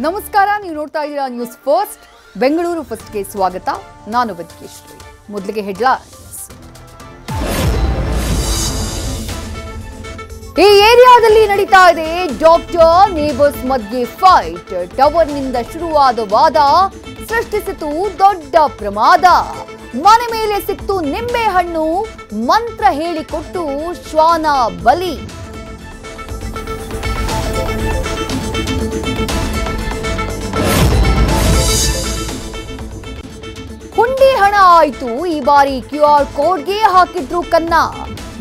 ನಮಸ್ಕಾರ, ನೀವು ನೋಡ್ತಾ ಇದ್ದೀರಾ ನ್ಯೂಸ್ ಫಸ್ಟ್. ಬೆಂಗಳೂರು ಫಸ್ಟ್ಗೆ ಸ್ವಾಗತ. ನಾನು ವೆಂಕಟೇಶ್ವರಿ. ಮೊದಲಿಗೆ ಹೆಡ್ಲೈನ್ಸ್. ಈ ಏರಿಯಾದಲ್ಲಿ ನಡೀತಾ ಇದೆ ಡಾಕ್ಟರ್ ನೇಬರ್ಸ್ ಮಧ್ಯೆ ಫೈಟ್. ಟವರ್ನಿಂದ ಶುರುವಾದ ವಾದ ಸೃಷ್ಟಿಸಿತು ದೊಡ್ಡ ಪ್ರಮಾದ. ಮನೆ ಮೇಲೆ ಸಿಕ್ತು ನಿಂಬೆ ಹಣ್ಣು, ಮಂತ್ರ ಹೇಳಿಕೊಟ್ಟು ಶ್ವಾನ ಬಲಿ. ಹುಂಡಿ ಹಣ ಆಯ್ತು, ಈ ಬಾರಿ QR ಕೋಡ್ಗೆ ಹಾಕಿದ್ರು ಕನ್ನ.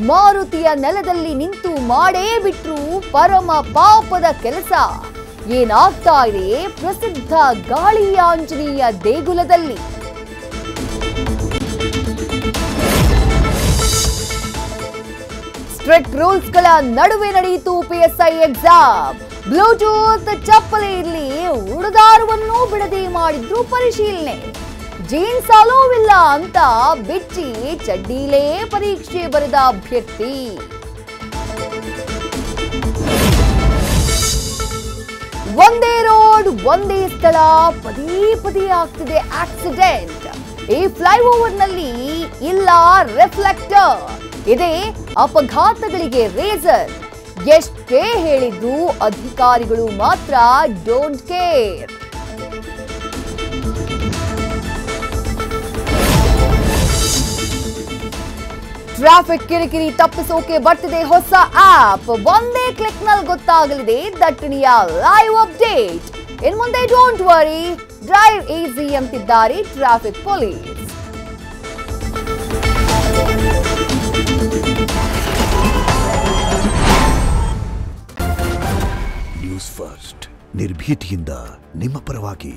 ಮಾರುತಿಯ ನೆಲದಲ್ಲಿ ನಿಂತು ಮಾಡೇ ಬಿಟ್ರು ಪರಮ ಪಾಪದ ಕೆಲಸ. ಏನಾಗ್ತಾ ಇದೆ ಪ್ರಸಿದ್ಧ ಗಾಳಿ ಆಂಜನೇಯ ದೇಗುಲದಲ್ಲಿ? ಸ್ಟ್ರಿಕ್ಟ್ ರೂಲ್ಸ್ಗಳ ನಡುವೆ ನಡೆಯಿತು PSI ಎಕ್ಸಾಮ್. ಬ್ಲೂಟೂತ್ ಚಪ್ಪಲಿಯಲ್ಲಿ ಉಡುದಾರವನ್ನು ಬಿಡದೆ ಮಾಡಿದ್ರು ಪರಿಶೀಲನೆ. ಜೀನ್ಸ್ ಅಲೋವಿಲ್ಲ ಅಂತ ಬಿಚ್ಚಿ ಚಡ್ಡೀಲೇ ಪರೀಕ್ಷೆ ಬರೆದ ಅಭ್ಯರ್ಥಿ. ಒಂದೇ ರೋಡ್ ಒಂದೇ ಸ್ಥಳ, ಪದೇ ಪದೇ ಆಗ್ತಿದೆ ಆಕ್ಸಿಡೆಂಟ್. ಈ ಫ್ಲೈಓವರ್ನಲ್ಲಿ ಇಲ್ಲ ರಿಫ್ಲೆಕ್ಟರ್, ಇದೇ ಅಪಘಾತಗಳಿಗೆ ರೇಸರ್. ಎಷ್ಟೇ ಹೇಳಿದ್ರು ಅಧಿಕಾರಿಗಳು ಮಾತ್ರ ಡೋಂಟ್ ಕೇರ್. ಟ್ರಾಫಿಕ್ ಕಿರಿಕಿರಿ ತಪ್ಪಿಸೋಕೆ ಬರ್ತಿದೆ ಹೊಸ ಆಪ್. ಒಂದೇ ಕ್ಲಿಕ್ ನಲ್ಲಿ ಗೊತ್ತಾಗಲಿದೆ ದಟ್ಟಣೆಯ ಲೈವ್ ಅಪ್ಡೇಟ್. ಇನ್ನು ಮುಂದೆ ಡೋಂಟ್ ವರಿ, ಡ್ರೈವ್ ಈಸಿ ಅಂತಿದ್ದಾರೆ ಟ್ರಾಫಿಕ್ ಪೊಲೀಸ್. ನ್ಯೂಸ್ ಫಸ್ಟ್, ನಿರ್ಭೀತಿಯಿಂದ ನಿಮ್ಮ ಪರವಾಗಿ.